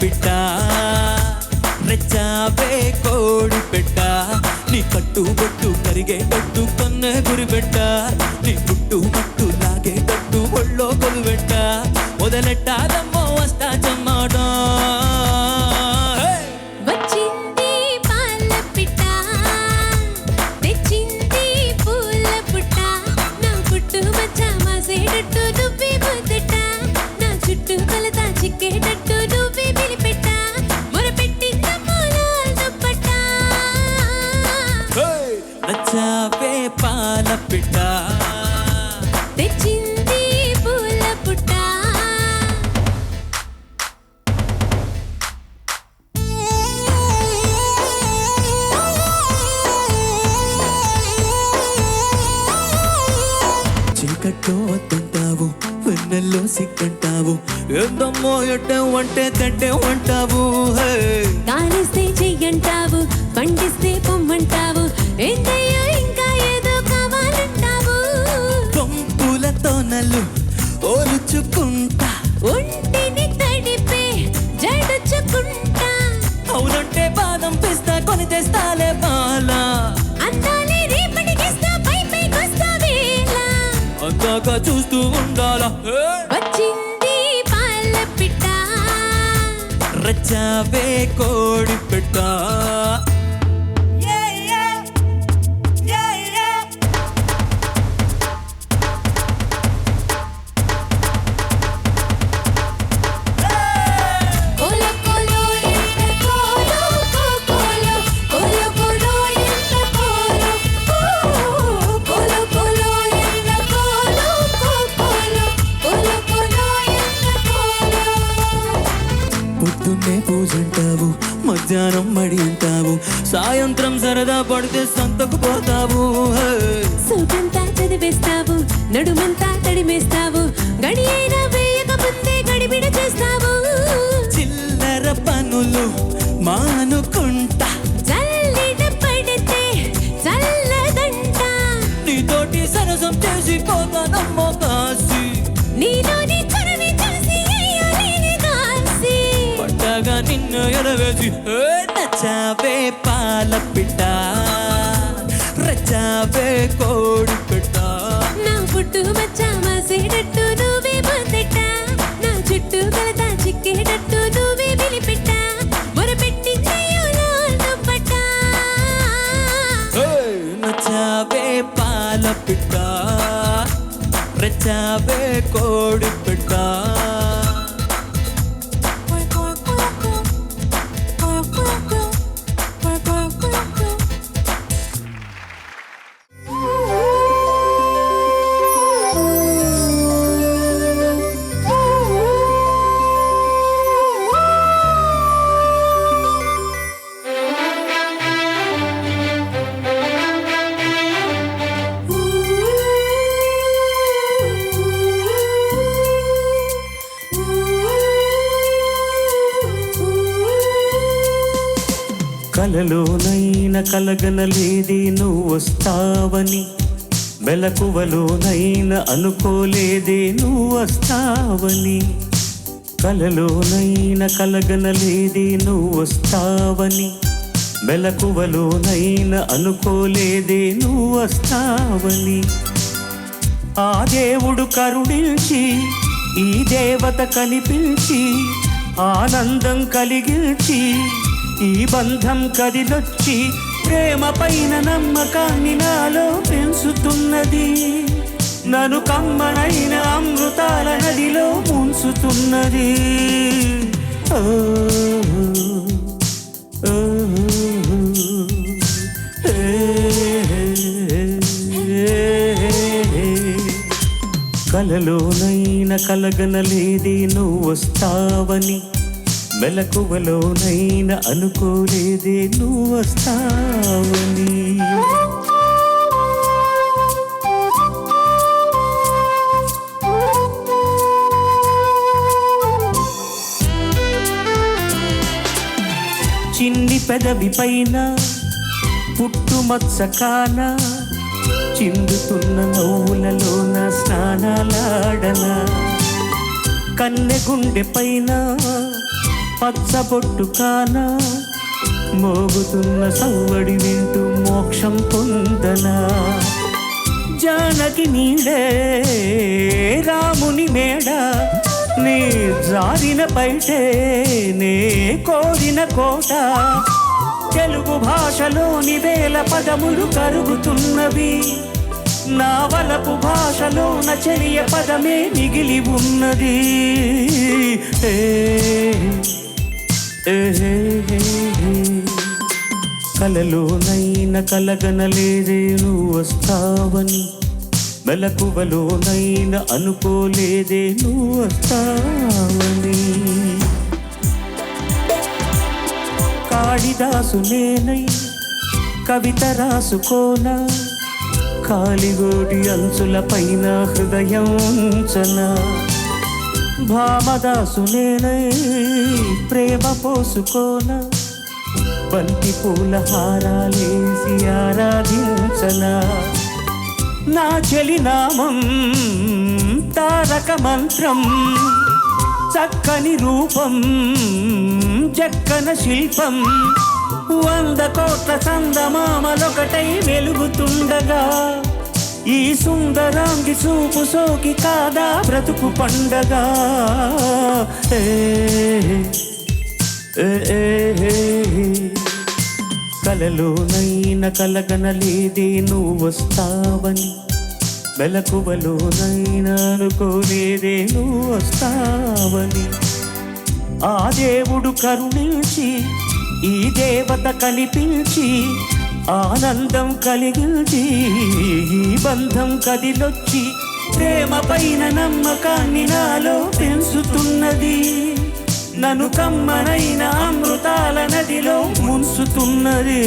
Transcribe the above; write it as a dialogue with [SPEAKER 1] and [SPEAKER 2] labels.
[SPEAKER 1] పిట్ట రెచ్చావే కోడి పెట్ట నీ కట్టు బొట్టు కరిగేటట్టు కన్నే గురి పెట్ట నీ పుట్టు మట్టు లాగేటట్టు ఒళ్ళో కొలువెట్ట మొదలెట్టాదమ్మో వస్తా జమ్మాట నచ్చావే పాల పిట్ట
[SPEAKER 2] తెచ్చింది పూల పుట్ట
[SPEAKER 1] చీకట్లో వద్దంటావు వెన్నెల్లో సిగ్గంటావు ఏందమ్మో ఎట్టేవంటే తట్టేవంటావు
[SPEAKER 2] కాలిస్తే చెయ్యంటావు పండిస్తే పొమ్మంటావు ఏంటయ్యో ఇంకా ఏదో కావాలంటావు
[SPEAKER 1] పంపులతో నల్లు ఓలుచుకుంటా
[SPEAKER 2] ఒంటిని తడిపే జడుచుకుంటా
[SPEAKER 1] అవునంటే బాదం పిస్తా కొని తెస్తాలే బాల
[SPEAKER 2] అందాలే రేపటికిస్తా పై పైకొస్తా వేళ
[SPEAKER 1] అందాక చూస్తూ ఉండాలా
[SPEAKER 2] వచ్చింది పాల పిట్ట
[SPEAKER 1] రచ్చావే కోడి పెట్ట పొద్దున్నే పూజంటావు మధ్యాహ్నం మడి అంటావు సాయంత్రం సరదా పడితే సంతకు పోతావు
[SPEAKER 2] సూటంతా చదివేస్తావు నడుమంతా తడిమేస్తావు గడి అయినా వేయక ముందే గడిబిడ చేస్తావు
[SPEAKER 1] చిల్లర పనులు మానుకుంటా
[SPEAKER 2] చల్లిడ పడితే చల్లదంట
[SPEAKER 1] నీతోటి సరసం చేసి పోతానమ్మో కాసి
[SPEAKER 2] నీలోని చొరవి చూసి అయ్యాలేని కాసి
[SPEAKER 1] పట్టగా నిన్ను ఎరవేసి నచ్చావే పాల పిట్ట రచ్చావే కోడి పెట్ట
[SPEAKER 2] నా పుట్టు మచ్చా మాసేటట్టు నువ్వే మొదట నా చుట్టూ కలతా చిక్కేటట్టు నువ్వే పిలిపెట్ట మొరపెట్టి చెయ్యులో దుప్పట
[SPEAKER 1] నచ్చావే పాల పిట్ట రచ్చావే కోడి పెట్ట కలలోనైన కలగనలేది నువ్వు వస్తావని మెలకువలోనైన అనుకోలేదే నువ్వు వస్తావని కలలోనైన కలగనలేది నువ్వు వస్తావని మెలకువలోనైన అనుకోలేదే నువ్వు వస్తావని ఆ దేవుడు కరుణించి ఈ దేవత కనిపించి ఆనందం కలిగించి ఈ బంధం కదిలొచ్చి ప్రేమ పైన నమ్మకాన్ని నాలో పెంచుతున్నది నన్ను కమ్మనైన అమృతాల నదిలో ముంచుతున్నది కలలోనైన కలగనలేది నువ్వు వస్తావని మెలకువలోనైనా అనుకోలేదే నువ్వు వస్తావని చిన్ని పెదవి పైన పుట్టుమచ్చకాన చిందుతున్న నవ్వులలోన స్నానాలాడన కన్నె గుండె పైన
[SPEAKER 3] పచ్చబొట్టు కాన మోగుతున్న సవ్వడి వింటూ మోక్షం పొందనా జానకి నీడే రాముని మేడ నీ జారిన బయటే నే కోరిన కోట తెలుగు భాషలోని వేల పదములు కరుగుతున్నవి నా వలపు భాషలోన చెలియ పదమే మిగిలి ఉన్నది ఏ కలలోనైన కలగనలేదే నువ్వు వస్తావని మెలకువలోనైనా అనుకోలేదే నువ్వు వస్తావని కాళిదాసు నేనై కవిత రాసుకోనా కాలిగోడి అంచుల పైన హృదయం ఉంచనా భామదాసు నేనై ప్రేమ పోసుకోనా బంతి పూల హారాలేసి ఆరాధించనా నా చెలి నామం తారక మంత్రం చక్కని రూపం జక్కన శిల్పం 100 కోట్ల చందమామలొకటై వెలుగుతుండగా ఈ సుందరాంగి చూపు సోకి కాదా బ్రతుకు పండగా కలలోనైనా కలగనలేదే నువ్వు వస్తావని మెలకువలోనైనా అనుకోలేదే నువ్వు వస్తావని ఆ దేవుడు కరుణించి ఈ దేవత కనిపించి ఆనందం కలిగించి ఈ బంధం కదిలొచ్చి ప్రేమ పైన నమ్మకాన్ని నాలో పెంచుతున్నది నన్ను కమ్మనైన అమృతాల నదిలో ముంచుతున్నది